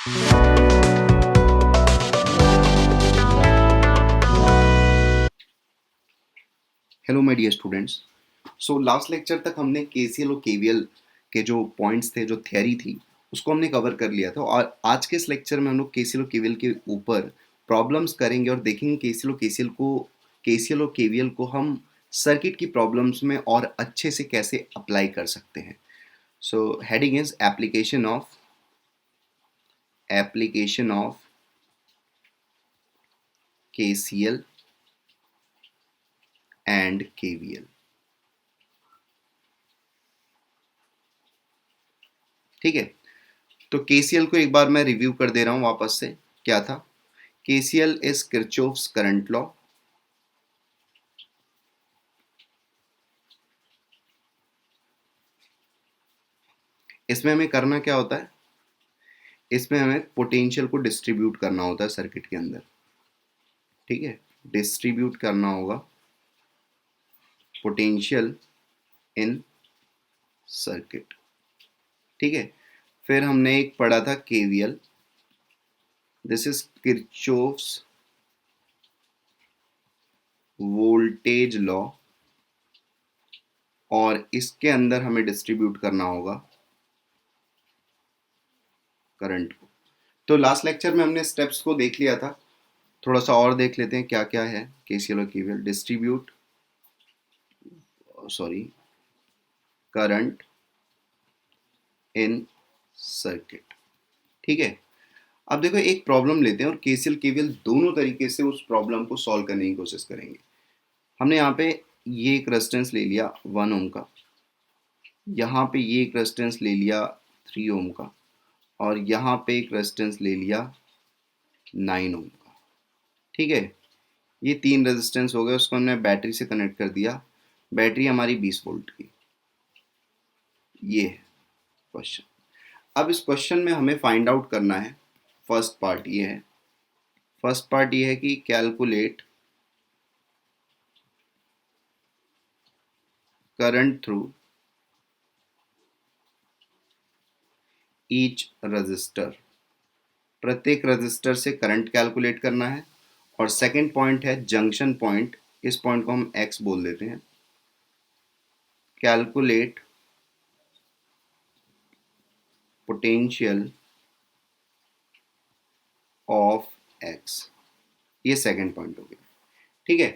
Hello my dear students. So last lecture तक हमने KCL और केवीएल के जो पॉइंट्स थे, जो थ्योरी थी, उसको हमने कवर कर लिया था। और आज के इस लेक्चर में हम लोग केसीएल और केवीएल के ऊपर प्रॉब्लम्स करेंगे और देखेंगे केसीएल और केवीएल को हम सर्किट की प्रॉब्लम्स में और अच्छे से कैसे अप्लाई कर सकते हैं। So heading is application of KCL and KVL. ठीक है, तो केसीएल को एक बार मैं रिव्यू कर दे रहा हूं वापस से। क्या था? KCL is Kirchhoff's current law. इसमें हमें करना क्या होता है? इसमें हमें पोटेंशियल को डिस्ट्रीब्यूट करना होता है सर्किट के अंदर। ठीक है, डिस्ट्रीब्यूट करना होगा पोटेंशियल इन सर्किट। ठीक है, फिर हमने एक पढ़ा था KVL. This is Kirchhoff's voltage law, और इसके अंदर हमें डिस्ट्रीब्यूट करना होगा करंट को। तो लास्ट लेक्चर में हमने स्टेप्स को देख लिया था, थोड़ा सा और देख लेते हैं क्या क्या है केसीएल और KVL. Distribute current in circuit. ठीक है, अब देखो एक प्रॉब्लम लेते हैं और केसीएल केवीएल दोनों तरीके से उस प्रॉब्लम को सॉल्व करने की कोशिश करेंगे। हमने यहाँ पे ये एक रेजिस्टेंस ले लिया 1 ओम का, यहाँ पे ये एक रेजिस्टेंस ले लिया 3 ओम का, और यहाँ पे एक रेजिस्टेंस ले लिया 9 ओम का। ठीक है, ये 3 रेजिस्टेंस हो गए, उसको हमने बैटरी से कनेक्ट कर दिया। बैटरी हमारी 20 वोल्ट की। ये है क्वेश्चन। अब इस क्वेश्चन में हमें फाइंड आउट करना है। फर्स्ट पार्ट ये है कि calculate current through each resistor. प्रत्येक रजिस्टर से करंट कैलकुलेट करना है। और सेकंड पॉइंट है जंक्शन पॉइंट, इस पॉइंट को हम एक्स बोल देते हैं। कैलकुलेट पोटेंशियल ऑफ एक्स, ये सेकंड पॉइंट हो गया। ठीक है,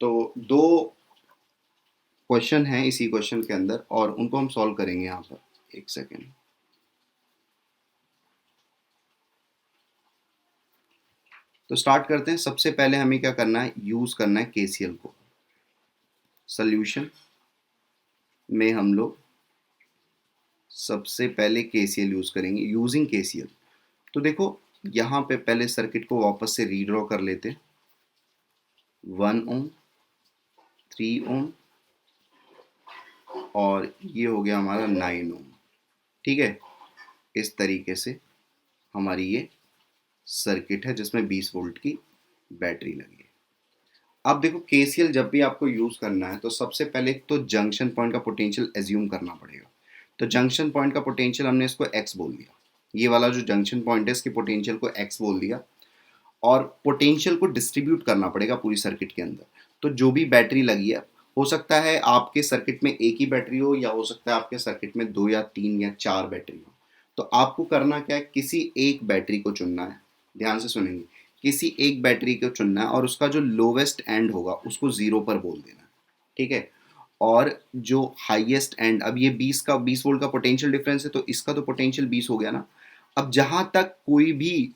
तो दो क्वेश्चन हैं इसी क्वेश्चन के अंदर और उनको हम सॉल्व करेंगे यहाँ पर। एक सेकेंड, तो स्टार्ट करते हैं। सबसे पहले हमें क्या करना है? यूज करना है केसीएल को। सॉल्यूशन में हम लोग सबसे पहले केसीएल यूज करेंगे। यूजिंग केसीएल, तो देखो यहाँ पे पहले सर्किट को वापस से रीड्रॉ कर लेते हैं। 1 ओम, 3 ओम, और ये हो गया हमारा 9 ओम। ठीक है, इस तरीके से हमारी ये सर्किट है जिसमें 20 वोल्ट की बैटरी लगी है। अब देखो केसीएल जब भी आपको यूज करना है तो सबसे पहले तो जंक्शन पॉइंट का पोटेंशियल एज्यूम करना पड़ेगा। तो जंक्शन पॉइंट का पोटेंशियल हमने इसको एक्स बोल दिया। ये वाला जो जंक्शन पॉइंट है इसके पोटेंशियल को एक्स बोल दिया, और पोटेंशियल को डिस्ट्रीब्यूट करना पड़ेगा पूरी सर्किट के अंदर। तो जो भी बैटरी लगी है, हो सकता है आपके सर्किट में एक ही बैटरी हो, या हो सकता है आपके सर्किट में 2 या 3 या 4 बैटरी हो। तो आपको करना क्या है? किसी एक बैटरी को चुनना है। ध्यान से सुनेंगे, किसी एक बैटरी को चुनना है और उसका जो लोवेस्ट एंड होगा उसको 0 पर बोल देना है। ठीक है, और जो हाईएस्ट एंड, अब ये 20 वोल्ट का पोटेंशियल डिफरेंस है, तो इसका तो पोटेंशियल 20 हो गया ना। अब जहां तक कोई भी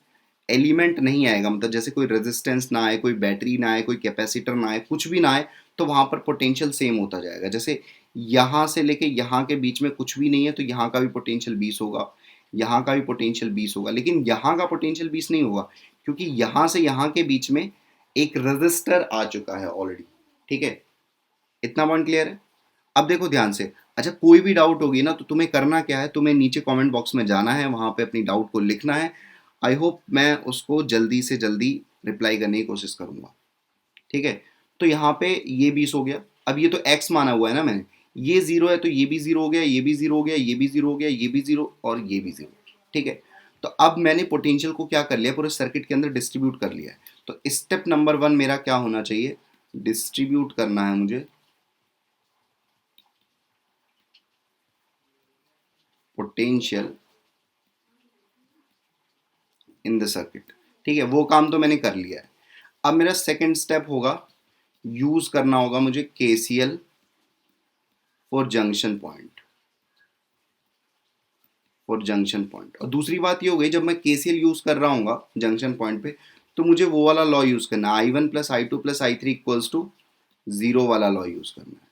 एलिमेंट नहीं आएगा, मतलब जैसे कोई रेजिस्टेंस ना आए, कोई बैटरी ना आए, कोई कैपेसिटर ना आए, कुछ भी ना आए, तो वहां पर पोटेंशियल सेम होता जाएगा। जैसे यहाँ से लेके यहाँ के बीच में कुछ भी नहीं है, तो यहाँ का भी पोटेंशियल 20 होगा, यहाँ का भी पोटेंशियल 20 होगा, लेकिन यहाँ का पोटेंशियल 20 नहीं होगा, क्योंकि यहाँ से यहाँ के बीच में एक रजिस्टर आ चुका है ऑलरेडी। ठीक है, इतना पॉइंट क्लियर है? अब देखो ध्यान से। अच्छा, कोई भी डाउट होगी ना तो तुम्हें करना क्या है? तुम्हें नीचे कमेंट बॉक्स में जाना है, वहां पे अपनी डाउट को लिखना है। आई होप मैं उसको जल्दी से जल्दी रिप्लाई करने की कोशिश करूंगा। ठीक है, तो यहाँ पे ये 20 हो गया। अब ये तो x माना हुआ है ना मैंने, ये 0 है तो ये भी 0 हो गया, ये भी 0 हो गया, ये भी 0 हो गया, ये भी 0 और ये भी 0। ठीक है, तो अब मैंने पोटेंशियल को क्या कर लिया, पूरे सर्किट के अंदर डिस्ट्रीब्यूट कर लिया है। तो स्टेप नंबर 1 मेरा क्या होना चाहिए, डिस्ट्रीब्यूट करना है मुझे पोटेंशियल इन द सर्किट। ठीक है, वो काम तो मैंने कर लिया है। अब मेरा सेकंड स्टेप होगा, यूज करना होगा मुझे KCL for junction point, for junction point. और दूसरी बात ये हो गई, जब मैं केसीएल यूज कर रहा हूँ जंक्शन पॉइंट पे, तो मुझे वो वाला लॉ यूज करना है, I1 plus I2 plus I3 equals to 0 वाला लॉ यूज करना है।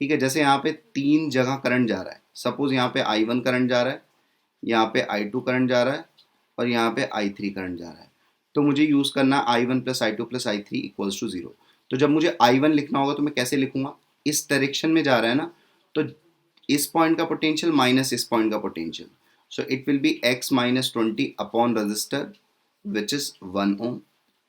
ठीक है, जैसे यहाँ पे 3 जगह करंट जा रहा है, सपोज यहाँ पे I1 करंट जा रहा है, यहाँ पे I2 करंट जा रहा है, और यहाँ पे I3 करंट जा रहा है। तो मुझे यूज़ करना है I1 plus I2 plus I3 equals to 0। तो जब मुझे I1 लिखना होगा तो मैं कैसे लिखूंगा, इस डायरेक्शन में जा रहा है ना, तो इस पॉइंट का पोटेंशियल माइनस इस पॉइंट का potential, so it will be x minus 20 upon resistor which is 1 ohm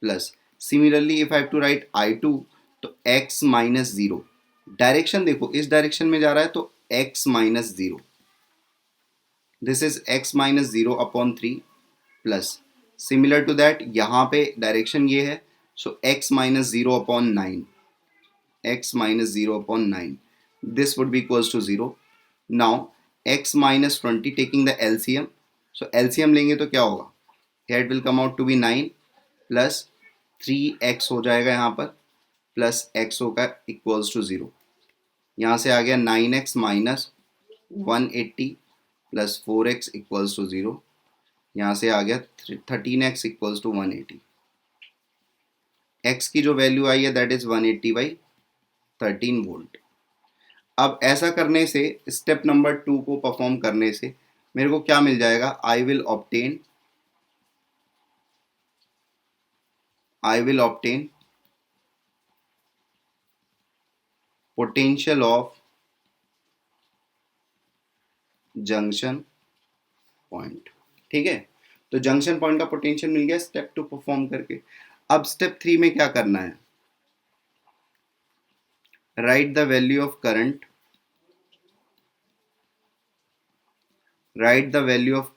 plus, similarly if I have to write I2, तो x माइनस 0, डायरेक्शन देखो इस डायरेक्शन में जा रहा है तो x minus 0, this is x minus 0 upon 3 plus, similar to that यहाँ पे डायरेक्शन ये है, so x minus 0 upon 9, x minus 0 upon 9, this would be equals to 0. Now x minus 20 taking the LCM, so LCM लेंगे तो क्या होगा, here it will come out to be 9 plus 3x हो जाएगा यहाँ पर, प्लस x होगा equals to 0। यहाँ से आ गया 9x minus 180 plus 4x equals to 0। यहाँ से आ गया 13x इक्वल्स टू 180। x की जो वैल्यू आई है दैट इज 180 बाई 13 वोल्ट। अब ऐसा करने से, स्टेप नंबर 2 को परफॉर्म करने से मेरे को क्या मिल जाएगा, I will obtain potential of junction point. ठीक है, तो जंक्शन पॉइंट का पोटेंशियल मिल गया स्टेप 2 परफॉर्म करके। अब स्टेप 3 में क्या करना है, write the value of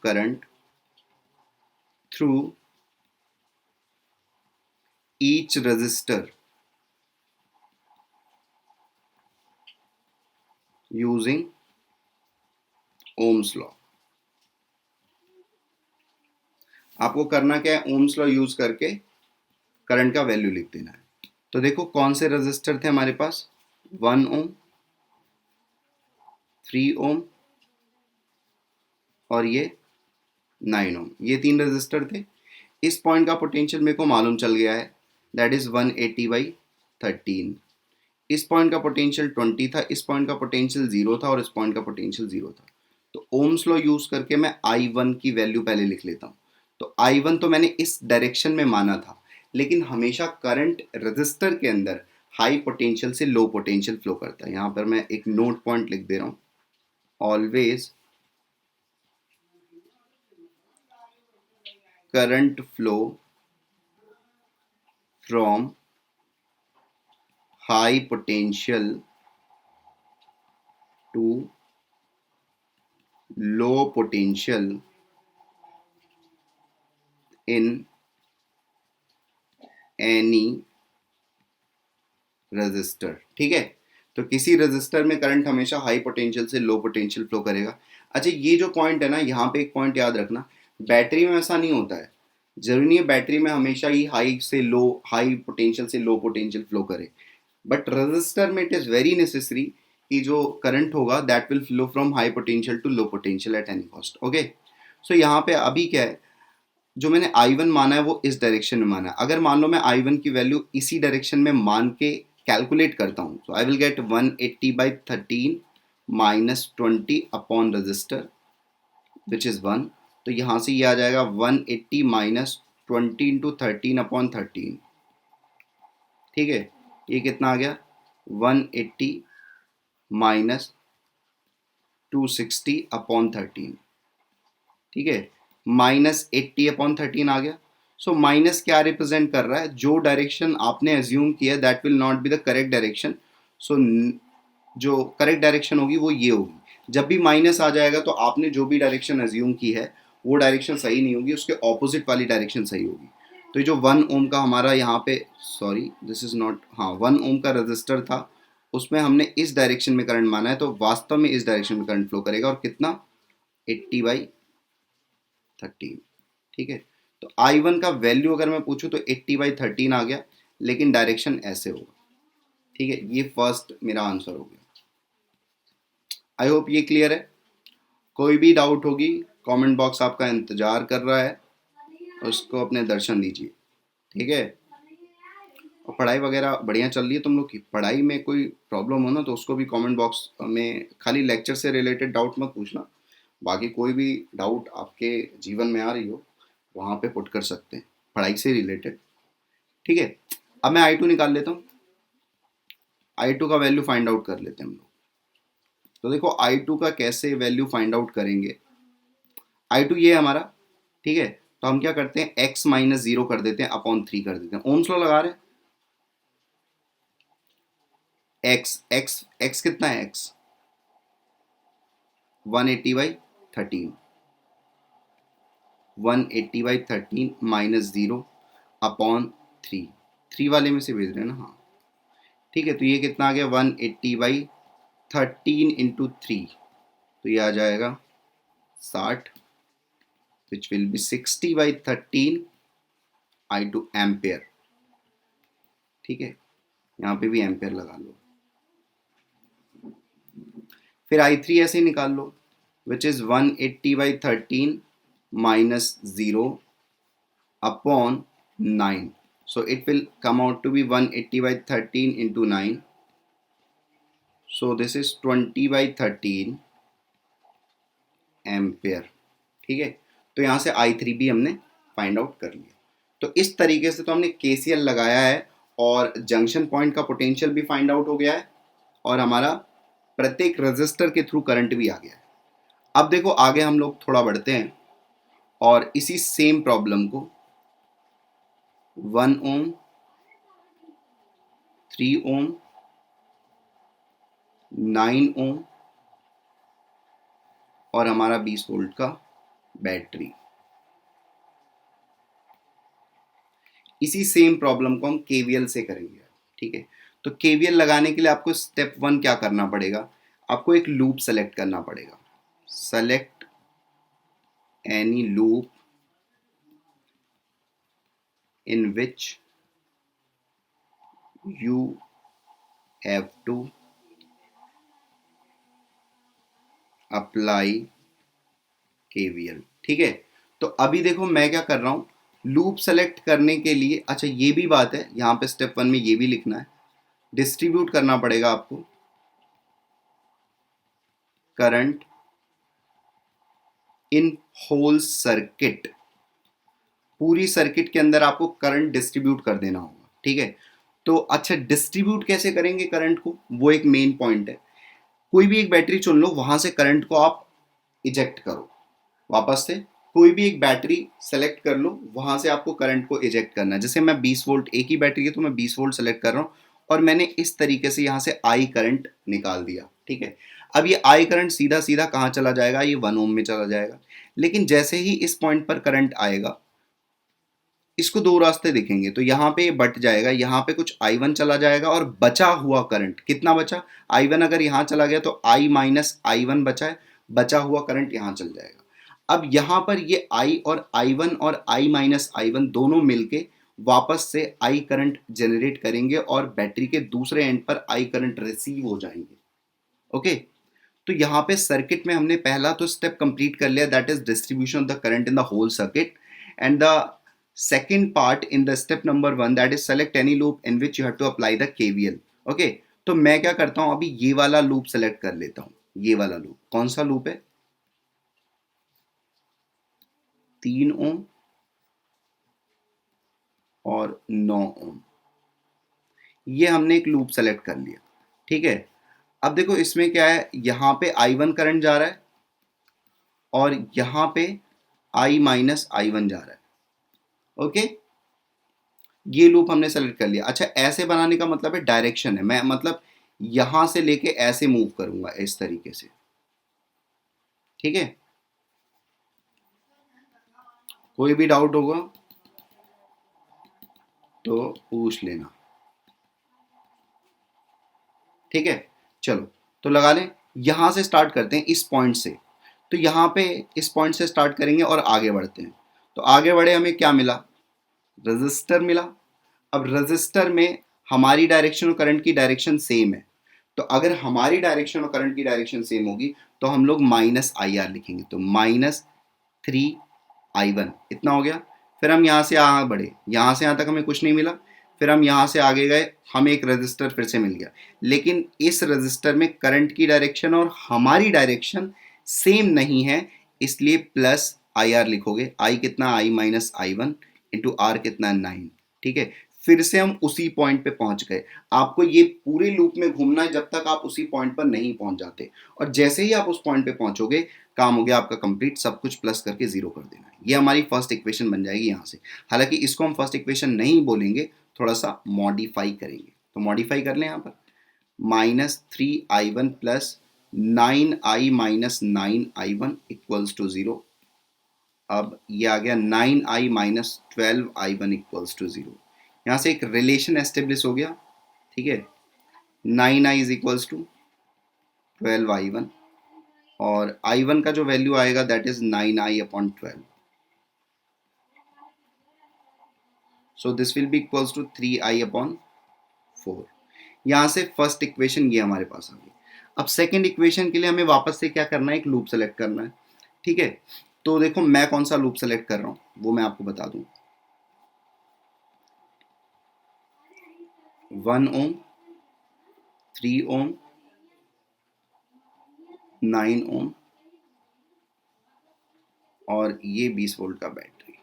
current, through each resistor using Ohm's law। आपको करना क्या है, ओम्स लॉ यूज करके करंट का वैल्यू लिख देना है। तो देखो कौन से रेजिस्टर थे हमारे पास, 1 ओम, 3 ओम और ये 9 ओम, ये 3 रेजिस्टर थे। इस पॉइंट का पोटेंशियल मेरे को मालूम चल गया है, दैट इज 180 बाई 13। इस पॉइंट का पोटेंशियल 20 था, इस पॉइंट का पोटेंशियल 0 था और इस पॉइंट का पोटेंशियल 0 था। तो ओम्स लॉ यूज करके मैं I1 की वैल्यू पहले लिख लेता हूँ। तो I1 तो मैंने इस डायरेक्शन में माना था, लेकिन हमेशा करंट रेजिस्टर के अंदर हाई पोटेंशियल से लो पोटेंशियल फ्लो करता है। यहाँ पर मैं एक नोट पॉइंट लिख दे रहा हूँ, always current flow from high potential to low potential in any resistor. ठीक है, तो किसी रेजिस्टर में करंट हमेशा हाई पोटेंशियल से लो पोटेंशियल फ्लो करेगा। अच्छा, ये जो पॉइंट है ना, यहाँ पे एक पॉइंट याद रखना, बैटरी में ऐसा नहीं होता है, जरूरी नहीं है बैटरी में हमेशा ही हाई पोटेंशियल से लो पोटेंशियल फ्लो करे, बट रेजिस्टर में इट इज वेरी नेसेसरी कि जो करंट होगा that will flow from high potential to low potential at any cost. Okay, so यहाँ पे अभी क्या है, जो मैंने I1 माना है वो इस डायरेक्शन में माना है। अगर मान लो मैं I1 की वैल्यू इसी डायरेक्शन में मान के कैलकुलेट करता हूँ, तो I will get 180 by 13 minus 20 upon resistor which is 1। तो यहाँ से ये आ जाएगा 180 माइनस 20 इंटू 13 अपॉन 13। ठीक है, ये कितना आ गया, 180 माइनस 260 अपॉन 13। ठीक है, माइनस 80 अपॉन 13 आ गया। सो माइनस क्या रिप्रेजेंट कर रहा है, जो डायरेक्शन आपने एज्यूम किया that will not be the correct direction. So जो करेक्ट डायरेक्शन होगी वो ये होगी। जब भी माइनस आ जाएगा तो आपने जो भी डायरेक्शन एज्यूम की है वो डायरेक्शन सही नहीं होगी, उसके ऑपोजिट वाली डायरेक्शन सही होगी। तो ये जो 1 ओम का हमारा यहाँ पे, सॉरी दिस इज नॉट, हाँ 1 ओम का रजिस्टर था, उसमें हमने इस डायरेक्शन में करंट माना है, तो वास्तव में इस डायरेक्शन में करंट फ्लो करेगा, और कितना 80/13। ठीक है, तो I1 का वैल्यू अगर मैं पूछूं तो 80/13 आ गया, लेकिन डायरेक्शन ऐसे होगा। ठीक है, ये फर्स्ट मेरा आंसर हो गया। आई होप ये क्लियर है। कोई भी डाउट होगी, कमेंट बॉक्स आपका इंतजार कर रहा है, उसको अपने दर्शन दीजिए। ठीक है, और पढ़ाई वगैरह बढ़िया चल रही है तुम लोग की? पढ़ाई में कोई प्रॉब्लम हो ना तो उसको भी कमेंट बॉक्स में, खाली लेक्चर से रिलेटेड डाउट मत पूछना, बाकी कोई भी डाउट आपके जीवन में आ रही हो वहाँ पे पुट कर सकते हैं, पढ़ाई से रिलेटेड। ठीक है, अब मैं I2 निकाल लेता हूँ। I2 का वैल्यू फाइंड आउट कर लेते हैं हम लोग। तो देखो I2 का कैसे वैल्यू फाइंड आउट करेंगे। I2 ये है हमारा, ठीक है, तो हम क्या करते हैं, x माइनस 0 कर देते हैं, अपॉन 3 कर देते हैं। ओम्स लॉ लगा रहे हैं। x कितना है, x 180/13, 180/13 माइनस 0 अपॉन 3, 3 वाले में से भेज रहे हैं ना, हाँ ठीक है। तो ये कितना आ गया, 180/13 इंटू 3, तो ये आ जाएगा 60, which will be 60/13 I2 ampere. ठीक है, यहाँ पे भी एम्पेयर लगा लो। फिर I3 ऐसे ही निकाल लो, which is 180/13 minus 0 upon 9, so it will come out to be 180/13 into 9, so this is 20/13 ampere. ठीक है, तो यहाँ से I3 भी हमने फाइंड आउट कर लिया। तो इस तरीके से तो हमने KCL लगाया है, और जंक्शन पॉइंट का पोटेंशियल भी फाइंड आउट हो गया है, और हमारा प्रत्येक रजिस्टर के थ्रू करंट भी आ गया है। अब देखो आगे हम लोग थोड़ा बढ़ते हैं, और इसी सेम प्रॉब्लम को 1 ओम, 3 ओम, 9 ओम और हमारा 20 वोल्ट का बैटरी, इसी सेम प्रॉब्लम को हम KVL से करेंगे। ठीक है, तो KVL लगाने के लिए आपको स्टेप 1 क्या करना पड़ेगा, आपको एक लूप सेलेक्ट करना पड़ेगा। Select any loop in which you have to apply KVL। ठीक है, तो अभी देखो मैं क्या कर रहा हूं, लूप सेलेक्ट करने के लिए, अच्छा ये भी बात है, यहां पे स्टेप 1 में ये भी लिखना है, डिस्ट्रीब्यूट करना पड़ेगा आपको करंट इन होल सर्किट, पूरी सर्किट के अंदर आपको करंट डिस्ट्रीब्यूट कर देना होगा। ठीक है, तो अच्छा डिस्ट्रीब्यूट कैसे करेंगे करंट को, वो एक मेन पॉइंट है। कोई भी एक बैटरी चुन लो, वहां से करंट को आप इजेक्ट करो, वापस से कोई भी एक बैटरी सेलेक्ट कर लो, वहां से आपको करंट को इजेक्ट करना है। जैसे मैं 20 वोल्ट, एक ही बैटरी है तो मैं 20 वोल्ट सेलेक्ट कर रहा हूं, और मैंने इस तरीके से यहां से आई करंट निकाल दिया। ठीक है, अब ये आई करंट सीधा सीधा कहां चला जाएगा, ये 1 ओम में चला जाएगा। लेकिन जैसे ही इस पॉइंट पर करंट आएगा, इसको दो रास्ते दिखेंगे, तो यहाँ पे बट जाएगा, यहाँ पे कुछ I1 चला जाएगा, और बचा हुआ करंट कितना बचा, I1 अगर यहाँ चला गया तो I माइनस I1 बचा है, बचा हुआ करंट यहाँ चल जाएगा। अब यहाँ पर ये I और I1 और I माइनस I1 दोनों मिलके वापस से I करंट जनरेट करेंगे, और बैटरी के दूसरे एंड पर I करंट रिसीव हो जाएंगे। ओके, तो यहाँ पे सर्किट में हमने पहला तो स्टेप कंप्लीट कर लिया, that is distribution of the current in the whole circuit, and the second part in the step number 1, that is select any loop in which you have to apply the KVL। okay, तो मैं क्या करता हूं, अभी ये वाला loop select कर लेता हूं। ये वाला लूप कौन सा लूप है, 3 ओम और 9 ओम, ये हमने एक लूप सेलेक्ट कर लिया। ठीक है, अब देखो इसमें क्या है, यहां पे I1 करंट जा रहा है, और यहां पे I माइनस I1 जा रहा है। ओके, ये लूप हमने सेलेक्ट कर लिया। अच्छा, ऐसे बनाने का मतलब है डायरेक्शन है, मैं मतलब यहां से लेके ऐसे मूव करूंगा इस तरीके से। ठीक है, कोई भी डाउट होगा तो पूछ लेना, ठीक है। चलो तो लगा लें, यहां से स्टार्ट करते हैं इस पॉइंट से। तो यहां पे इस पॉइंट से स्टार्ट करेंगे और आगे बढ़ते हैं। तो आगे बढ़े, हमें क्या मिला, रजिस्टर मिला। अब रजिस्टर में हमारी डायरेक्शन और करंट की डायरेक्शन सेम है, तो अगर हमारी डायरेक्शन और करंट की डायरेक्शन सेम होगी तो हम लोग माइनस आई आर लिखेंगे। तो -3I1 इतना हो गया। फिर हम यहाँ से आगे बढ़े, यहाँ से यहाँ तक हमें कुछ नहीं मिला। फिर हम यहाँ से आगे गए, हमें एक रजिस्टर फिर से मिल गया, लेकिन इस रजिस्टर में करंट की डायरेक्शन और हमारी डायरेक्शन सेम नहीं है, इसलिए प्लस आई आर लिखोगे। आई कितना, I minus I one into R कितना, 9, ठीक है। फिर से हम उसी पॉइंट पे पहुंच गए। आपको ये पूरे लूप में घूमना है जब तक आप उसी पॉइंट पर नहीं पहुंच जाते, और जैसे ही आप उस पॉइंट पे पहुंचोगे, काम हो गया आपका कंप्लीट। सब कुछ प्लस करके जीरो कर देना है। ये हमारी फर्स्ट इक्वेशन बन जाएगी यहाँ से। हालांकि इसको हम फर्स्ट इक्वेशन नहीं बोलेंगे, थोड़ा सा मॉडिफाई करेंगे। तो मॉडिफाई कर लें यहाँ पर, -3I1 plus 9I minus 9I1 equals to 0। अब ये आ गया 9I minus 12I1 equals to 0। यहाँ से एक रिलेशन एस्टेब्लिश हो गया, ठीक है। 9I is equals to 12I1, और I1 का जो वैल्यू आएगा that is 9I upon 12। So this will be equals to 3I upon 4। यहाँ से फर्स्ट इक्वेशन ये हमारे पास आ गई। अब सेकेंड इक्वेशन के लिए हमें वापस से क्या करना है, एक लूप सेलेक्ट करना है, ठीक है। तो देखो मैं कौन सा लूप सेलेक्ट कर रहा हूँ वो मैं आपको बता दूँ। 1 ओम, 3 ओम, 9 ओम, और ये 20 वोल्ट का बैटरी,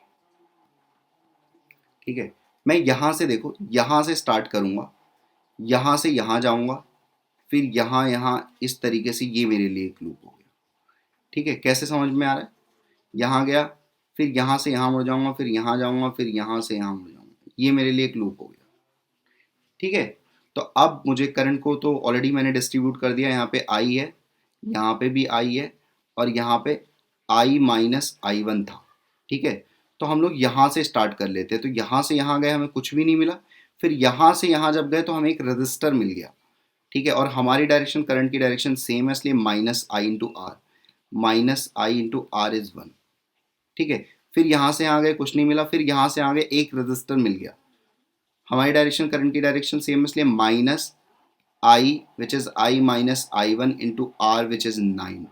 ठीक है। मैं यहाँ से देखो, यहाँ से स्टार्ट करूँगा, यहाँ से यहाँ जाऊँगा, फिर यहाँ यहाँ इस तरीके से, ये मेरे लिए एक लूप हो गया, ठीक है। कैसे समझ में आ रहा है, यहाँ गया, फिर यहाँ से यहाँ मुड़ जाऊँगा, फिर यहाँ जाऊँगा, फिर यहाँ से यहाँ मुड़ जाऊँगा, ये मेरे लिए एक लूप हो गया, ठीक है। तो अब मुझे करंट को तो ऑलरेडी मैंने डिस्ट्रीब्यूट कर दिया, यहाँ पे आई है, यहाँ पे भी आई है, और यहाँ पे आई माइनस आई वन था, ठीक है। तो हम लोग यहाँ से स्टार्ट कर लेते हैं। तो यहाँ से यहाँ गए, हमें कुछ भी नहीं मिला। फिर यहाँ से यहाँ जब गए तो हमें एक रजिस्टर मिल गया, ठीक है। और हमारी डायरेक्शन करंट की डायरेक्शन सेम है, इसलिए minus I into R, minus I into R is 1, ठीक है। फिर यहाँ से यहाँ गए, कुछ नहीं मिला। फिर यहाँ से आगे एक रजिस्टर मिल गया, हमारी डायरेक्शन करंट की डायरेक्शन सेम है, इसलिए minus I which is I minus I one into R which is 9,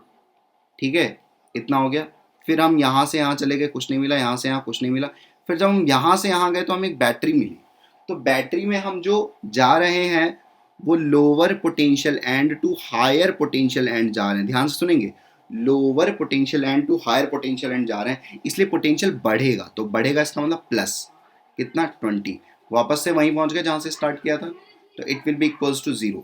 ठीक है। इतना हो गया। फिर हम यहाँ से यहाँ चले गए, कुछ नहीं मिला। यहाँ से यहाँ कुछ नहीं मिला। फिर जब हम यहाँ से यहाँ गए तो हमें एक बैटरी मिली। तो बैटरी में हम जो जा रहे हैं वो lower potential end to higher potential end जा रहे हैं। ध्यान से सुनेंगे, lower potential end to higher potential end जा रहे हैं, इसलिए पोटेंशियल बढ़ेगा। तो बढ़ेगा इसका मतलब प्लस कितना, 20। वापस से वहीं पहुंच गए जहां से स्टार्ट किया था, तो it will be equals to 0।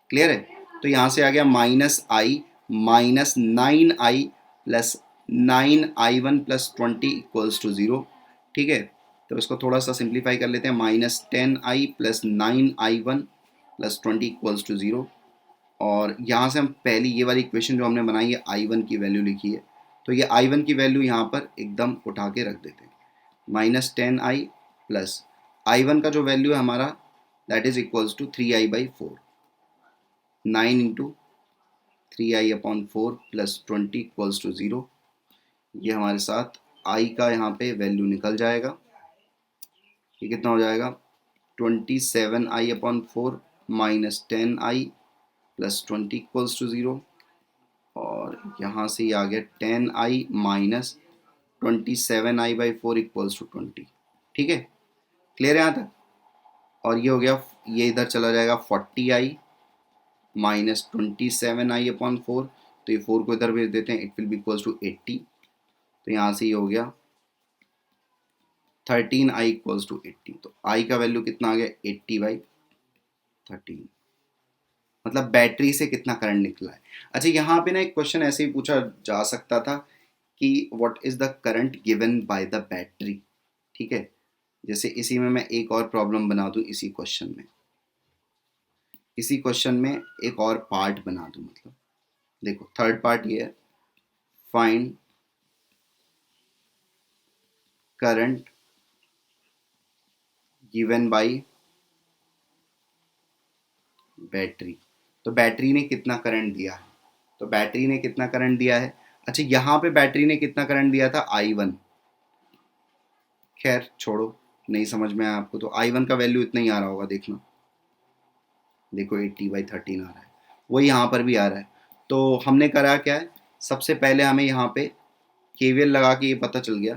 Clear है। तो यहाँ से आ गया minus I minus 9I plus 9I1 plus 20 equals to 0, ठीक है। तो इसको थोड़ा सा सिंप्लीफाई कर लेते हैं, -10I plus 9I1 plus 20 equals to 0। और यहाँ से हम पहली ये वाली इक्वेशन जो हमने बनाई है, I1 की वैल्यू लिखी है, तो ये I1 की वैल्यू यहाँ पर एकदम उठा के रख देते हैं। -10I प्लस I1 का जो वैल्यू है हमारा, that is equals to 3I/4। 9 into 3I upon 4 plus 20 equals to 0। ये हमारे साथ I का यहाँ पे वैल्यू निकल जाएगा। ये कितना हो जाएगा, 27I upon 4 minus 10I plus 20 equals to 0। और यहाँ से ये आ गया 10I minus 27I/4 equals to 20, ठीक है। क्लियर है यहाँ तक। और ये हो गया, ये इधर चला जाएगा 40I माइनस 27I अपॉन 4। तो ये 4 को इधर भेज देते हैं, it will be equals to 80। तो यहाँ से ये हो गया 13I इक्वल्स टू 80। तो I का वैल्यू कितना आ गया, 80/13। मतलब बैटरी से कितना करंट निकला है। अच्छा, यहाँ पे ना एक क्वेश्चन ऐसे ही पूछा जा सकता था कि what is the current given by the battery, ठीक है। जैसे इसी में मैं एक और प्रॉब्लम बना दूं, इसी क्वेश्चन में एक और पार्ट बना दूं। मतलब देखो, थर्ड पार्ट ये है, find current given by battery. तो बैटरी ने कितना करंट दिया है, तो बैटरी ने कितना करंट दिया है, अच्छा यहाँ पे बैटरी ने कितना करंट दिया था I1, खैर छोड़ो, नहीं समझ में आया आपको, तो I1 का वैल्यू इतना ही आ रहा होगा, देखना, देखो 80/13 आ रहा है, वो यहाँ पर भी आ रहा है। तो हमने करा क्या है, सबसे पहले हमें यहाँ पे केवीएल लगा के ये पता चल गया,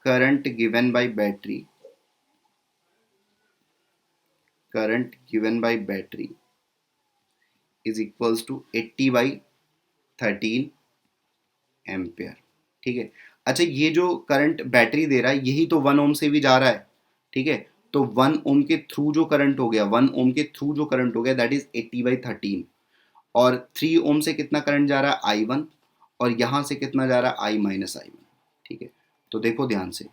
current given by battery, current given by battery is equals to 80/13 ampere. ठीक है, अच्छा ये जो करंट बैटरी दे रहा है यही तो 1 ओम से भी जा रहा है। ठीक है, तो 1 ओम के थ्रू जो करंट हो गया, 1 ओम के थ्रू जो करंट हो गया दैट इज 80/13, और 3 ओम से कितना करंट जा रहा है I1, और यहां से कितना जा रहा है I-I1। ठीक है, तो देखो ध्यान से,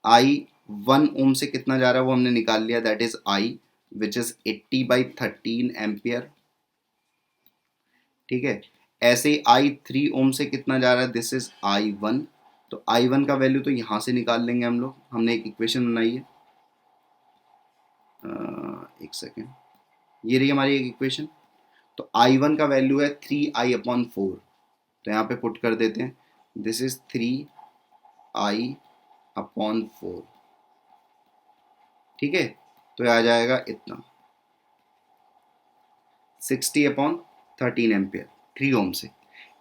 I 1 ओम से कितना जा रहा है वो हमने निकाल लिया, that is I which is 80/13 ampere. ठीक है, ऐसे ही I 3 ओम से कितना जा रहा है, दिस इज I1, तो I1 का वैल्यू तो यहां से निकाल लेंगे हम लोग, हमने एक इक्वेशन बनाई है, एक सेकेंड, ये रही हमारी एक इक्वेशन। तो I1 का वैल्यू है 3I/4, तो यहाँ पे पुट कर देते हैं, दिस इज 3I/4। ठीक है, तो आ जाएगा इतना 60/13 एम्पियर 3 ओम से।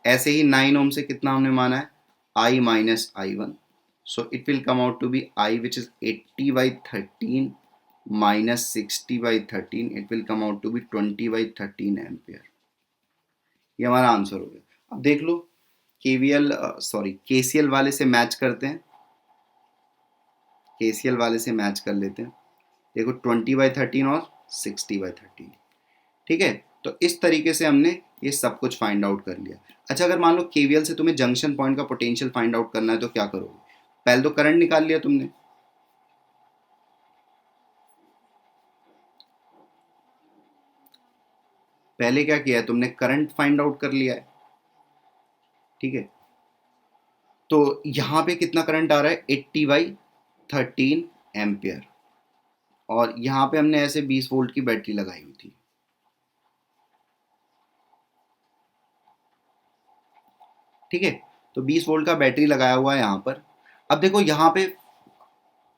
ऐसे ही 9 ओम से कितना हमने माना है, I-I1, so it will come out to be I which is 80/13 minus 60/13, it will come out to be 20/13 ampere. ये हमारा आंसर हो गया। अब देख लो, केवीएल सॉरी केसीएल वाले से मैच करते हैं, केसीएल वाले से मैच कर लेते हैं, देखो 20/13 और 60/13। ठीक है, तो इस तरीके से हमने ये सब कुछ फाइंड आउट कर लिया। अच्छा, अगर मान लो केवीएल से तुम्हें जंक्शन पॉइंट का पोटेंशियल फाइंड आउट करना है तो क्या करोगे, पहले तो करंट निकाल लिया तुमने, पहले क्या किया है तुमने, करंट फाइंड आउट कर लिया है। ठीक है, तो यहां पे कितना करंट आ रहा है, 80/13 एम्पियर, और यहां पे हमने ऐसे 20 वोल्ट की बैटरी लगाई हुई थी। ठीक है, तो 20 वोल्ट का बैटरी लगाया हुआ है यहां पर। अब देखो यहाँ पे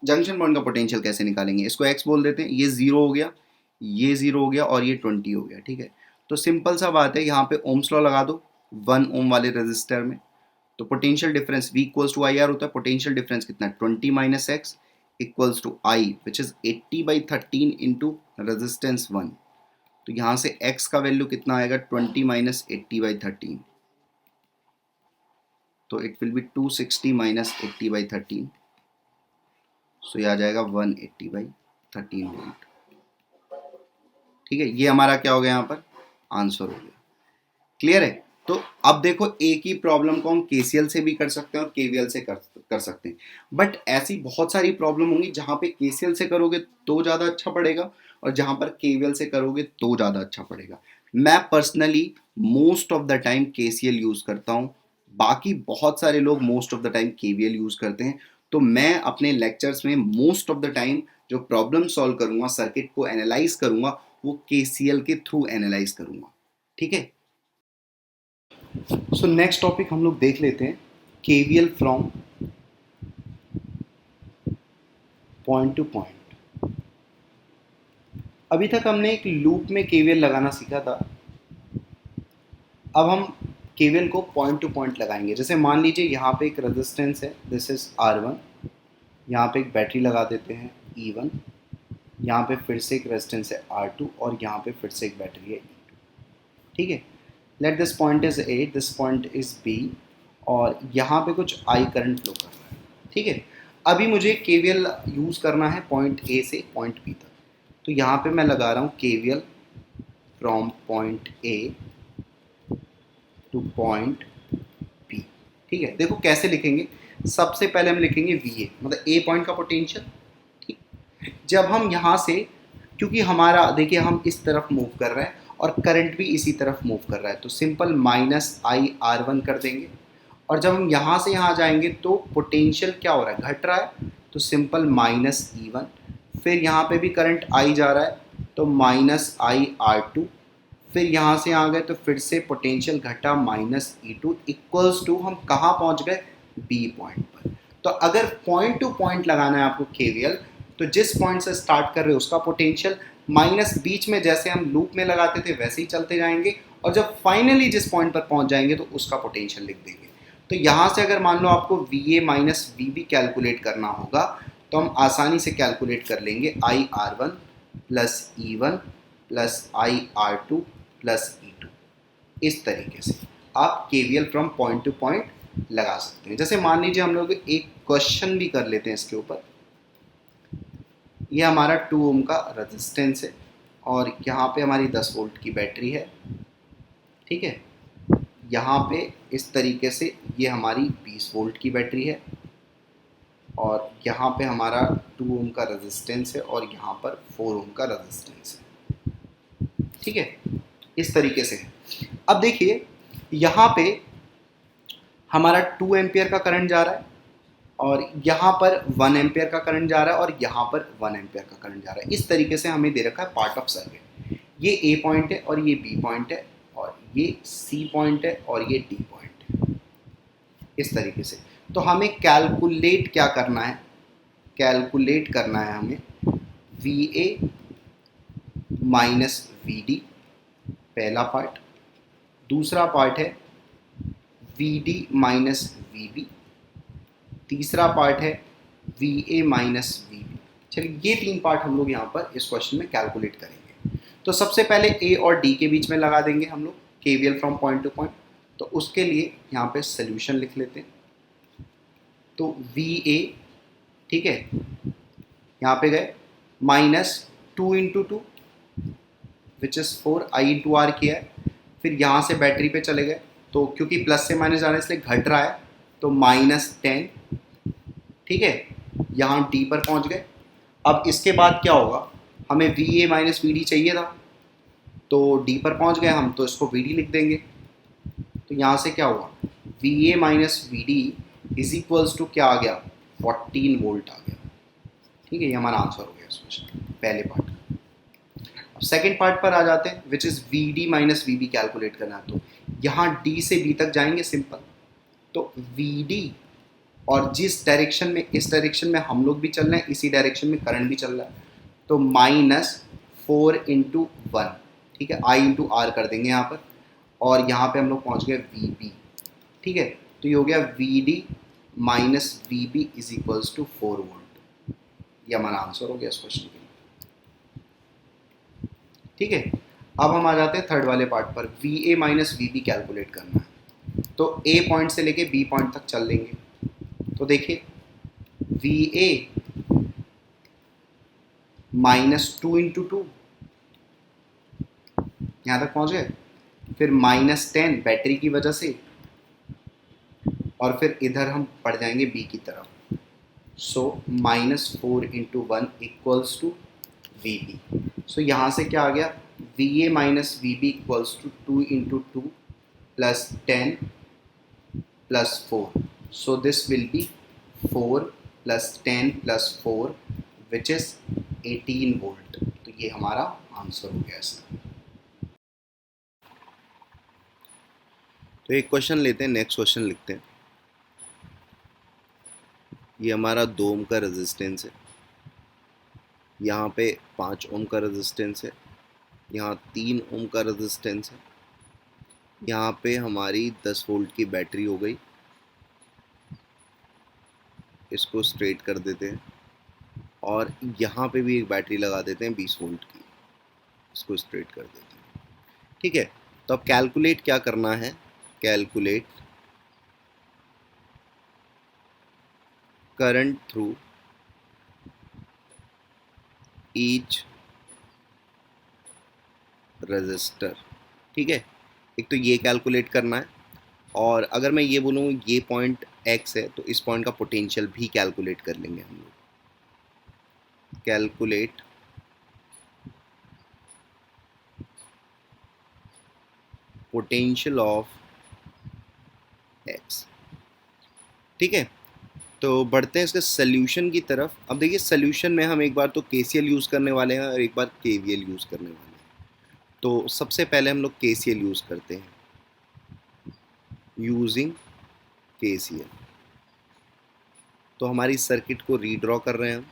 जंक्शन पॉइंट का पोटेंशियल कैसे निकालेंगे, इसको x बोल देते हैं, ये 0 हो गया, ये 0 हो गया, और ये 20 हो गया। ठीक है, तो सिंपल सा बात है, यहाँ पे ओम्स लॉ लगा दो 1 ओम वाले रेजिस्टर में, तो potential difference V equals to IR होता है, पोटेंशियल डिफरेंस कितना है 20 minus x equals to I which is 80/13 into resistance 1, तो यहाँ से x का वैल्यू कितना आएगा 20 माइनस 80/13, तो इट विल बी 260 माइनस 80/13, सो ये आ जाएगा 180/13 वोल्ट। ठीक है, ये हमारा क्या हो गया, यहाँ पर आंसर हो गया। क्लियर है, तो अब देखो एक ही प्रॉब्लम को हम केसीएल से भी कर सकते हैं और केवीएल से कर सकते हैं, बट ऐसी बहुत सारी प्रॉब्लम होंगी जहां पे केसीएल से करोगे तो ज़्यादा अच्छा पड़ेगा और जहां पर केवीएल से करोगे तो ज़्यादा अच्छा पड़ेगा। मैं personally most of the time KCL use करता हूँ, बाकी बहुत सारे लोग most of the time KVL use करते हैं। तो मैं अपने लेक्चर्स में मोस्ट ऑफ द टाइम जो प्रॉब्लम सॉल्व करूँगा, सर्किट को एनालाइज करूँगा, वो केसीएल के थ्रू एनालाइज करूँगा। ठीक है, सो नेक्स्ट टॉपिक हम लोग देख लेते हैं, KVL from point two point. अभी तक हमने एक लूप में केवीएल लगाना सीखा था, अब हम केवीएल को पॉइंट टू पॉइंट लगाएंगे। जैसे मान लीजिए यहाँ पे एक रेजिस्टेंस है, दिस इज R1, यहाँ पे एक बैटरी लगा देते हैं E1, यहाँ पे फिर से एक रेजिस्टेंस है R2, और यहाँ पे फिर से एक बैटरी है E2। ठीक है, let this point is A, this point is B, और यहाँ पे कुछ I करंट फ्लो कर रहा है। ठीक है, अभी मुझे केवीएल यूज़ करना है पॉइंट A से पॉइंट B तक, तो यहाँ पे मैं लगा रहा हूँ KVL from point A two point B। ठीक है, देखो कैसे लिखेंगे, सबसे पहले हम लिखेंगे VA, मतलब A पॉइंट का पोटेंशियल। ठीक, जब हम यहाँ से, क्योंकि हमारा देखिए हम इस तरफ मूव कर रहे हैं और करंट भी इसी तरफ मूव कर रहा है, तो सिंपल -I R1 कर देंगे, और जब हम यहाँ से यहाँ जाएंगे तो पोटेंशियल क्या हो रहा है, घट रहा है, तो सिंपल -E1। फिर यहाँ पे भी करंट आई जा रहा है तो -IR2। फिर यहाँ से आ गए तो फिर से पोटेंशियल घटा -E2 इक्वल्स टू हम कहाँ पहुँच गए, बी पॉइंट पर। तो अगर पॉइंट टू पॉइंट लगाना है आपको केवीएल, तो जिस पॉइंट से स्टार्ट कर रहे हो उसका पोटेंशियल माइनस बीच में जैसे हम लूप में लगाते थे वैसे ही चलते जाएंगे, और जब फाइनली जिस पॉइंट पर पहुंच जाएंगे तो उसका पोटेंशियल लिख देंगे। तो यहाँ से अगर मान लो आपको VA माइनस VB कैलकुलेट करना होगा तो हम आसानी से कैलकुलेट कर लेंगे IR1 plus E1 plus IR2 plus E2। इस तरीके से आप KVL from point two point लगा सकते हैं। जैसे मान लीजिए हम लोग एक क्वेश्चन भी कर लेते हैं इसके ऊपर। ये हमारा 2 ओम का रेजिस्टेंस है और यहाँ पे हमारी 10 वोल्ट की बैटरी है, ठीक है। यहाँ पे इस तरीके से ये हमारी 20 वोल्ट की बैटरी है और यहाँ पे हमारा 2 ओम का रेजिस्टेंस है और यहाँ पर 4 ओम का रेजिस्टेंस है, ठीक है। इस तरीके से है। अब देखिए यहाँ पे हमारा 2 एम्पियर का करंट जा रहा है और यहाँ पर 1 एम्पियर का करंट जा रहा है और यहाँ पर 1 एम्पियर का करंट जा रहा है। इस तरीके से हमें दे रखा है पार्ट ऑफ सर्किट। ये ए पॉइंट है और ये बी पॉइंट है और ये सी पॉइंट है और ये डी पॉइंट है, इस तरीके से। तो हमें कैलकुलेट क्या करना है, कैलकुलेट करना है हमें VA माइनस VD, पहला पार्ट। दूसरा पार्ट है VD माइनस VB, तीसरा पार्ट है VA माइनस VB। चलिए ये 3 पार्ट हम लोग यहाँ पर इस क्वेश्चन में कैलकुलेट करेंगे। तो सबसे पहले A और D के बीच में लगा देंगे हम लोग KVL from point two point. तो उसके लिए यहाँ पे सोल्यूशन लिख लेते हैं। तो VA, ठीक है, यहाँ पे गए -2 × 2 विच इज़ 4, I × R किया है। फिर यहाँ से बैटरी पे चले गए तो क्योंकि प्लस से माइनस जा रहा है इसलिए घट रहा है तो -10, ठीक है। यहाँ D पर पहुँच गए। अब इसके बाद क्या होगा, हमें VA माइनस VD चाहिए था तो D पर पहुँच गए हम, तो इसको VD लिख देंगे। तो यहाँ से क्या हुआ, VA माइनस VD इज इक्वल्स टू क्या आ गया, 14 वोल्ट आ गया, ठीक है। ये हमारा आंसर हो गया इस क्वेश्चन पहले पार्ट का। अब सेकेंड पार्ट पर आ जाते हैं विच इज़ VD माइनस VB कैलकुलेट करना है। तो यहाँ D से B तक जाएंगे सिंपल। तो VD और जिस डायरेक्शन में, इस डायरेक्शन में हम लोग भी चल रहे हैं, इसी डायरेक्शन में करंट भी चल रहा है, तो -4 × 1, ठीक है, I × R कर देंगे यहाँ पर। और यहाँ पे हम लोग पहुँच गए VB, ठीक है। तो ये हो गया VD माइनस VB is equals to 4 volt. ये हमारा आंसर हो गया इस क्वेश्चन के लिए, ठीक है। अब हम आ जाते हैं थर्ड वाले पार्ट पर, VA माइनस VB कैलकुलेट करना है। तो A पॉइंट से लेके B पॉइंट तक चल लेंगे। तो देखिए VA -2 × 2, यहाँ तक पहुँच गए। फिर -10 बैटरी की वजह से, और फिर इधर हम पड़ जाएंगे B की तरफ। So -4 × 1 equals to VB। So यहाँ से क्या आ गया, VA minus VB equals to 2 × 2 plus 10 plus 4। So this will be 4 plus 10 plus 4 which is 18 volt. तो ये हमारा आंसर हो गया इसका। तो एक क्वेश्चन लेते हैं, नेक्स्ट क्वेश्चन लिखते हैं। ये हमारा 2 ओम का रेजिस्टेंस है, यहाँ पे 5 ओम का रेजिस्टेंस है, यहाँ 3 ओम का रेजिस्टेंस है, यहाँ पे हमारी 10 वोल्ट की बैटरी हो गई। इसको स्ट्रेट कर देते हैं और यहाँ पे भी एक बैटरी लगा देते हैं 20 वोल्ट की, इसको स्ट्रेट कर देते हैं, ठीक है। तो अब कैलकुलेट क्या करना है, calculate current through each resistor, ठीक है। एक तो ये कैलकुलेट करना है, और अगर मैं ये बोलूँ ये पॉइंट x है तो इस पॉइंट का पोटेंशियल भी कैलकुलेट कर लेंगे हम लोग। कैलकुलेट पोटेंशियल ऑफ x, ठीक है, तो बढ़ते हैं इसके सोल्यूशन की तरफ। अब देखिए सोल्यूशन में हम एक बार तो केसीएल यूज़ करने वाले हैं और एक बार केवीएल यूज़ करने वाले हैं। तो सबसे पहले हम लोग केसीएल यूज़ करते हैं, यूजिंग केसीएल। तो हमारी सर्किट को रीड्रॉ कर रहे हैं हम।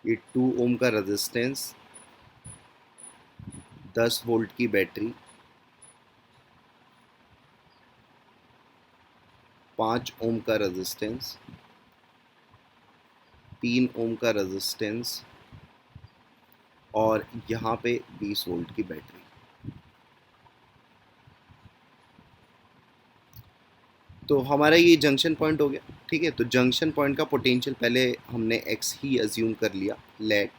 ये 2 ओम का रेजिस्टेंस, 10 वोल्ट की बैटरी, 5 ओम का रेजिस्टेंस, 3 ओम का रेजिस्टेंस और यहाँ पे 20 वोल्ट की बैटरी। तो हमारा ये जंक्शन पॉइंट हो गया। ठीक है, तो जंक्शन पॉइंट का पोटेंशियल पहले हमने एक्स ही अज्यूम कर लिया। Let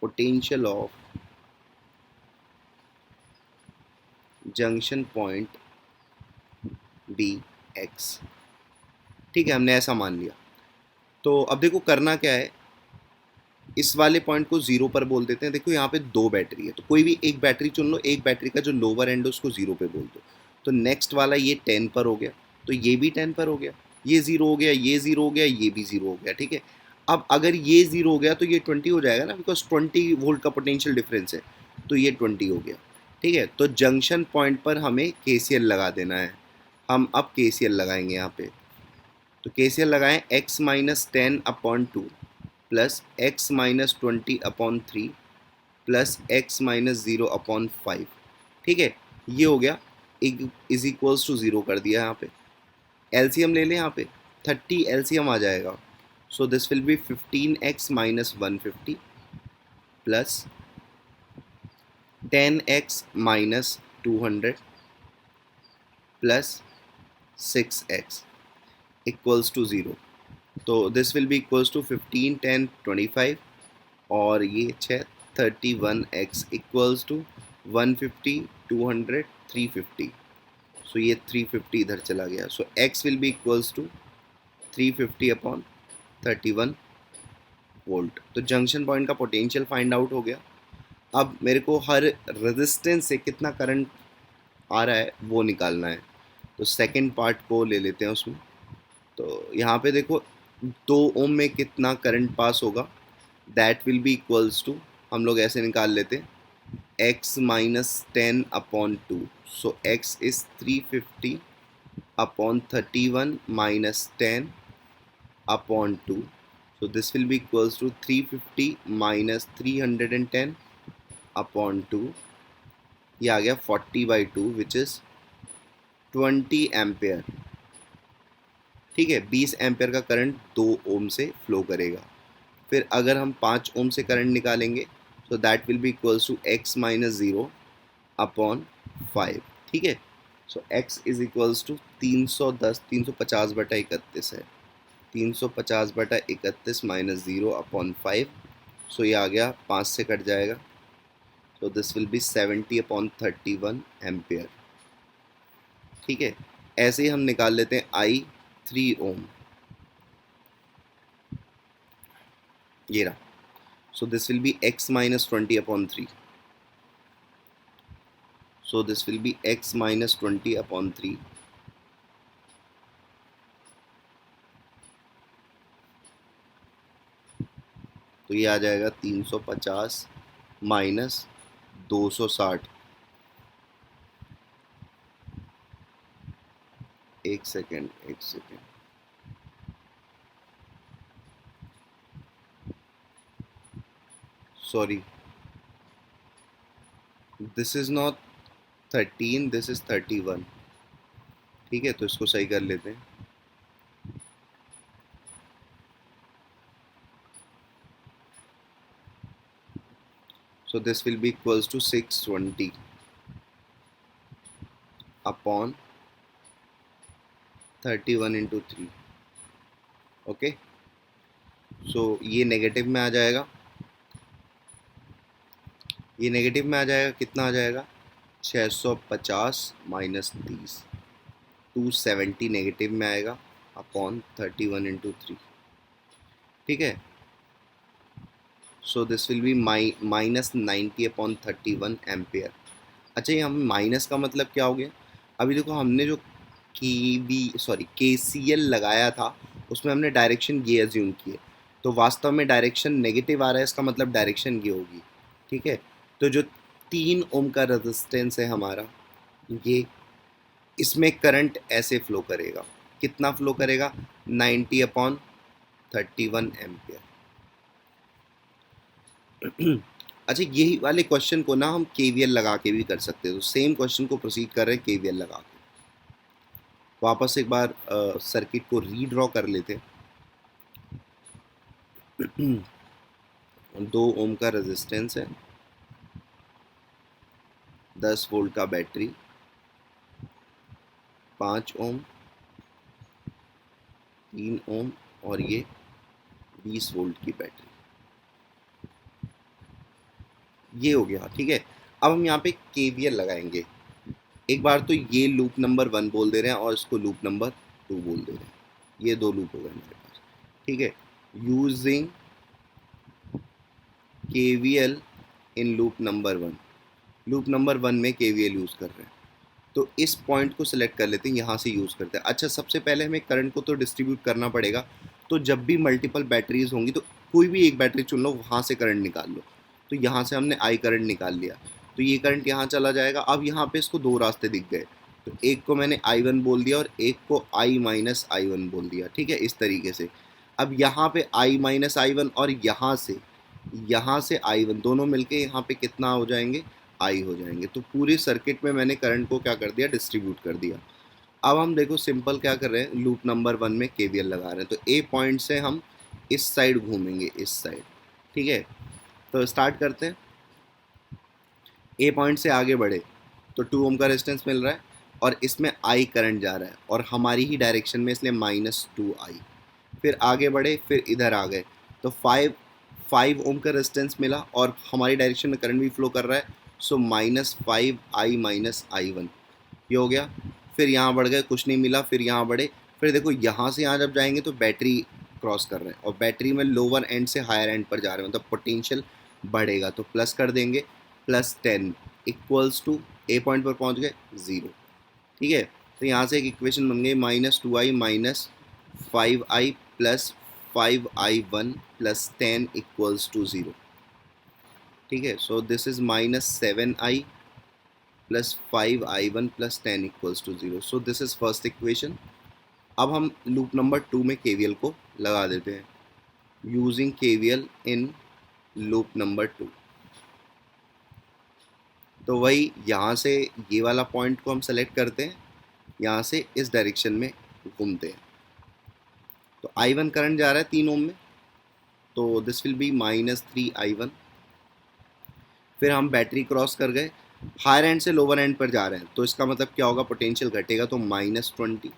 potential of junction point be x. ठीक है, हमने ऐसा मान लिया। तो अब देखो करना क्या है, इस वाले पॉइंट को जीरो पर बोल देते हैं। देखो यहाँ पे 2 बैटरी है, तो कोई भी एक बैटरी चुन लो, एक बैटरी का जो लोअर एंड है उसको जीरो पे बोल दो। तो नेक्स्ट वाला ये 10 पर हो गया, तो ये भी 10 पर हो गया, ये जीरो हो गया, ये जीरो हो गया, ये भी जीरो हो गया। ठीक है, अब अगर ये जीरो हो गया तो ये 20 हो जाएगा ना, बिकॉज 20 वोल्ट का पोटेंशियल डिफरेंस है, तो ये 20 हो गया। ठीक है, तो जंक्शन पॉइंट पर हमें केसीएल लगा देना है। हम अब केसीएल लगाएंगे यहाँ पे। तो केसीएल लगाएं, x minus 10/2 plus x minus 20/3 plus x minus 0/5। ठीक है, ये हो गया, इज इक्वल्स टू 0 कर दिया। यहाँ पे एलसीएम ले लें, यहाँ पे 30 एलसीएम आ जाएगा। So this will be 15x माइनस 150 plus 10x minus 200 plus 6x equals to 0। तो this will be equals to 15 10 25 और ये 6 31x इक्वल्स टू 150 200 350। सो ये 350 इधर चला गया। So x will be equals to 350/31 volt. तो जंक्शन पॉइंट का पोटेंशियल फाइंड आउट हो गया। अब मेरे को हर रेजिस्टेंस से कितना करंट आ रहा है वो निकालना है। तो सेकंड पार्ट को ले लेते हैं उसमें। तो यहाँ पे देखो 2 ओम में कितना करंट पास होगा, that will be equals to, हम लोग ऐसे निकाल लेते हैं, x minus 10/2। So x is 350/31 minus 10/2। So this will be equals to 350 minus 310/2। ये आ गया 40/2 विच इज़ 20 एम्पेयर। ठीक है, 20 एम्पेयर का करंट 2 ओम से फ्लो करेगा। फिर अगर हम 5 ओम से करंट निकालेंगे तो that will be equals to x minus 0/5। ठीक है, so x is equals to 310, 350/31 है, 350/31 माइनस 0/5। सो ये आ गया, 5 से कट जाएगा। तो दिस विल बी 70/31 एम्पेयर। ठीक है, ऐसे ही हम निकाल लेते हैं I 3 ओम। ये रहा। So this will be x minus 20/3. So this will be x minus 20/3. तो ये आ जाएगा 350 माइनस 260। एक second, sorry, this is not 13, this is 31। ठीक है, तो इसको सही कर लेते हैं। So this will be equals to 620 upon 31 into 3। Okay, सो ये नेगेटिव में आ जाएगा, ये नेगेटिव में आ जाएगा, कितना आ जाएगा, 650 माइनस 30, 270 नेगेटिव में आएगा अपॉन 31 into 3। ठीक है, so this will be minus 90/31 ampere. अच्छा, ये हम माइनस का मतलब क्या हो गया, अभी देखो हमने जो KCL लगाया था उसमें हमने डायरेक्शन ये एज्यूम किए, तो वास्तव में डायरेक्शन नेगेटिव आ रहा है, इसका मतलब डायरेक्शन ये होगी। ठीक है, तो जो 3 ओम का रेजिस्टेंस है हमारा, ये इसमें करंट ऐसे फ्लो करेगा, कितना फ्लो करेगा, 90/31 एम्पियर। अच्छा, यही वाले क्वेश्चन को ना हम KVL लगा के भी कर सकते हैं, तो सेम क्वेश्चन को प्रोसीड कर रहे हैं KVL लगा के। वापस एक बार सर्किट को रीड्रॉ कर लेते हैं। 2 ओम का रेजिस्टेंस है, 10 वोल्ट का बैटरी, 5 ओम, 3 ओम और ये 20 वोल्ट की बैटरी, ये हो गया। ठीक है, अब हम यहाँ पे KVL लगाएंगे। एक बार तो ये लूप नंबर 1 बोल दे रहे हैं और इसको लूप नंबर 2 बोल दे रहे हैं, ये 2 लूप हो गए हमारे पास। ठीक है, using KVL in loop number 1, loop number 1 में KVL यूज़ कर रहे हैं, तो इस पॉइंट को सिलेक्ट कर लेते हैं, यहाँ से यूज़ करते हैं। अच्छा, सबसे पहले हमें करंट को तो डिस्ट्रीब्यूट करना पड़ेगा, तो जब भी मल्टीपल बैटरीज होंगी तो कोई भी एक बैटरी चुन लो, वहाँ से करंट निकाल लो। तो यहाँ से हमने I करंट निकाल लिया, तो ये करंट यहाँ चला जाएगा। अब यहाँ पे इसको 2 रास्ते दिख गए, तो एक को मैंने I1 बोल दिया और एक को I-I1 बोल दिया। ठीक है, इस तरीके से। अब यहाँ पे I-I1 और यहाँ से I1 दोनों मिलके यहाँ पे कितना हो जाएंगे, I हो जाएंगे। तो पूरी सर्किट में मैंने करंट को क्या कर दिया, डिस्ट्रीब्यूट कर दिया। अब हम देखो सिंपल क्या कर रहे हैं, लूप नंबर 1 में KVL लगा रहे हैं, तो A पॉइंट से हम इस साइड घूमेंगे, इस साइड। ठीक है, तो स्टार्ट करते हैं। A पॉइंट से आगे बढ़े तो 2 ओम का रेजिस्टेंस मिल रहा है और इसमें I करंट जा रहा है और हमारी ही डायरेक्शन में, इसलिए -2I। फिर आगे बढ़े, फिर इधर आ गए तो 5 ओम का रेजिस्टेंस मिला और हमारी डायरेक्शन में करंट भी फ्लो कर रहा है, सो -5I-I1, ये हो गया। फिर यहाँ बढ़ गए, कुछ नहीं मिला, फिर यहाँ बढ़े, फिर देखो यहाँ से यहाँ जब जाएंगे तो बैटरी क्रॉस कर रहे हैं और बैटरी में लोअर एंड से हायर एंड पर जा रहे हैं, मतलब पोटेंशियल बढ़ेगा, तो प्लस कर देंगे, +10 इक्वल्स टू A पॉइंट पर पहुँच गए 0। ठीक है, तो यहाँ से एक इक्वेशन बन गई, -2I - 5I + 5I1 + 10 equals to 0। ठीक है, so this is -7I + 5I1 + 10 equals to 0। So this is first equation. अब हम लूप नंबर 2 में KVL को लगा देते हैं, using KVL in loop number 2। तो वही यहाँ से ये वाला पॉइंट को हम सेलेक्ट करते हैं, यहाँ से इस डायरेक्शन में घूमते हैं, तो I1 करंट जा रहा है 3 ओम में, तो दिस विल बी -3I1। फिर हम बैटरी क्रॉस कर गए, हायर एंड से लोअर एंड पर जा रहे हैं, तो इसका मतलब क्या होगा, पोटेंशियल घटेगा, तो -20।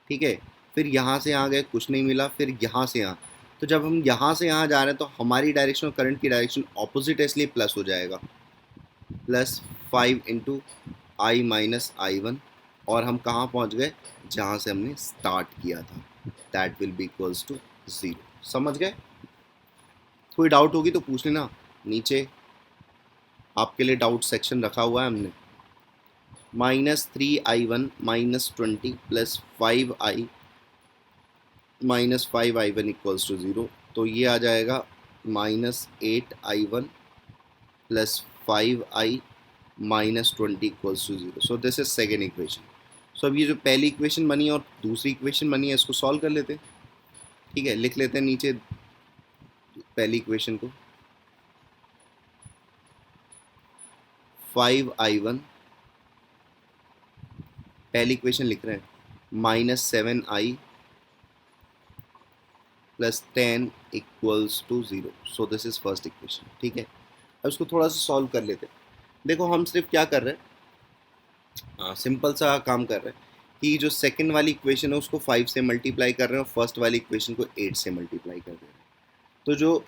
ठीक है, फिर यहाँ से यहाँ गए, कुछ नहीं मिला, फिर यहाँ से यहाँ, तो जब हम यहाँ से यहाँ जा रहे हैं तो हमारी डायरेक्शन और करंट की डायरेक्शन ऑपोजिट है, इसलिए प्लस हो जाएगा, +5 × I - I1, और हम कहाँ पहुँच गए, जहाँ से हमने स्टार्ट किया था, that will be equals to 0। समझ गए? कोई डाउट होगी तो पूछ लेना, नीचे आपके लिए डाउट सेक्शन रखा हुआ है हमने। -3I1 - 20 + 5I - 5I1 equals to 0, तो ये आ जाएगा -8I1 + 5I - 20 equals to 0। So this is second equation. So अब ये जो पहली इक्वेशन बनी है और दूसरी इक्वेशन बनी है, इसको सॉल्व कर लेते हैं। ठीक है, लिख लेते हैं नीचे पहली इक्वेशन को, 5I1, पहली इक्वेशन लिख रहे हैं, -7I + 10 equals to 0। So this is first equation. ठीक है, अब इसको थोड़ा सा सॉल्व कर लेते हैं। देखो हम सिर्फ क्या कर रहे हैं, सिंपल सा काम कर रहे हैं कि जो सेकंड वाली इक्वेशन है उसको 5 से मल्टीप्लाई कर रहे हैं और फर्स्ट वाली इक्वेशन को 8 से मल्टीप्लाई कर रहे हैं। तो जो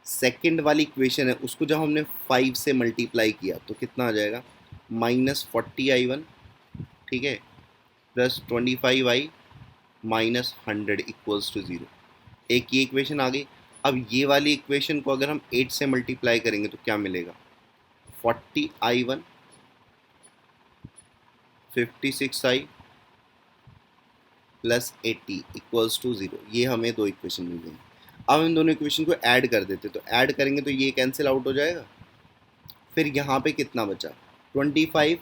सेकंड वाली इक्वेशन है उसको जब हमने 5 से मल्टीप्लाई किया तो कितना आ जाएगा, -40I1, ठीक है, +25I - 100 इक्वल्स टू 0। एक ये इक्वेशन आ गई। अब ये वाली इक्वेशन को अगर हम 8 से मल्टीप्लाई करेंगे तो क्या मिलेगा, 40I1 56I plus 80 equals to 0, ये हमें दो इक्वेशन मिल गई। अब हम दोनों इक्वेशन को ऐड कर देते, तो ऐड करेंगे तो ये कैंसिल आउट हो जाएगा। फिर यहाँ पे कितना बचा, 25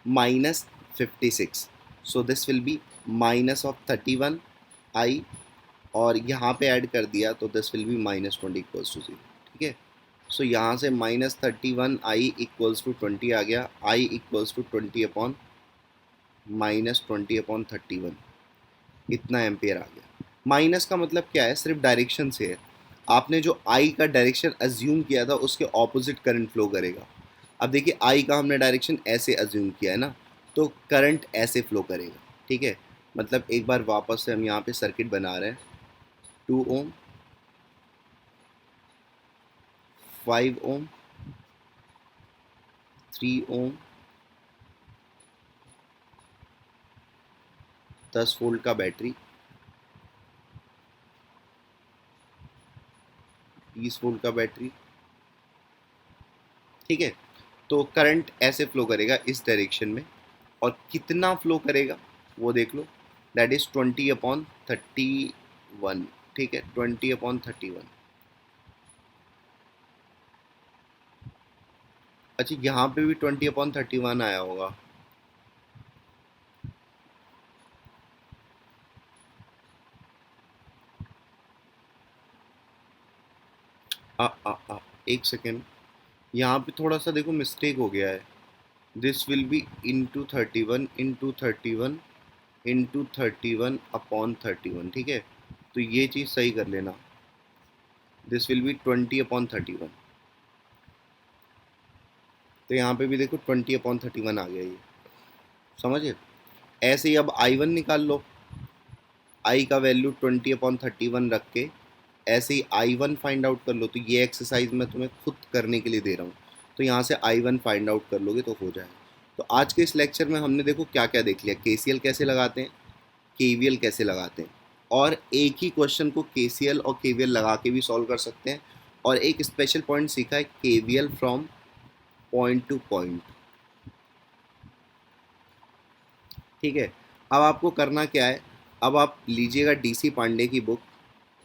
माइनस 56, so this will be minus of 31 I, और यहाँ पे ऐड कर दिया तो this will be minus 20 equals to 0। ठीक है, सो यहाँ से माइनस 31 आई इक्वल्स टू 20 आ गया, I equals to 20 upon minus 20 upon 31, इतना एम्पेयर आ गया। माइनस का मतलब क्या है, सिर्फ डायरेक्शन से है। आपने जो आई का डायरेक्शन अज्यूम किया था उसके ऑपोजिट करंट फ्लो करेगा। अब देखिए आई का हमने डायरेक्शन ऐसे अज्यूम किया है ना, तो करंट ऐसे फ्लो करेगा। ठीक है, मतलब एक बार वापस से हम यहाँ पे सर्किट बना रहे हैं। 2 ओम, 5 ओम, 3 ओम, 10 वोल्ट का बैटरी, 20 वोल्ट का बैटरी। ठीक है, तो करंट ऐसे फ्लो करेगा इस डायरेक्शन में, और कितना फ्लो करेगा वो देख लो, दैट इज 20 अपॉन 31। ठीक है, 20 अपॉन 31। अच्छा, यहाँ पे भी 20 अपॉन 31 आया होगा। एक सेकेंड, यहाँ पे थोड़ा सा देखो मिस्टेक हो गया है। This will B into 31 into 31 into 31 upon 31। ठीक है, तो ये चीज़ सही कर लेना। This will B 20 upon 31। तो यहाँ पे भी देखो 20 अपॉन 31 आ गया, ये समझे। ऐसे ही अब I1 निकाल लो, I का वैल्यू 20 अपॉन 31 रख के ऐसे ही I1 फाइंड आउट कर लो। तो ये एक्सरसाइज मैं तुम्हें खुद करने के लिए दे रहा हूँ, तो यहाँ से I1 फाइंड आउट कर लोगे तो हो जाएगा। तो आज के इस लेक्चर में हमने देखो क्या क्या देख लिया, KCL कैसे लगाते हैं, KVL कैसे लगाते हैं, और एक ही क्वेश्चन को KCL और KVL लगा के भी सॉल्व कर सकते हैं, और एक स्पेशल पॉइंट सीखा है KVL from point two point. ठीक है, अब आपको करना क्या है, अब आप लीजिएगा DC पांडे की बुक,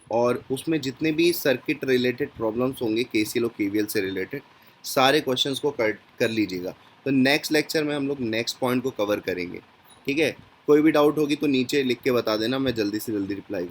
और उसमें जितने भी सर्किट रिलेटेड प्रॉब्लम्स होंगे KCL और KVL से रिलेटेड, सारे क्वेश्चंस को कर लीजिएगा। तो नेक्स्ट लेक्चर में हम लोग नेक्स्ट पॉइंट को कवर करेंगे। ठीक है, कोई भी डाउट होगी तो नीचे लिख के बता देना, मैं जल्दी से जल्दी रिप्लाई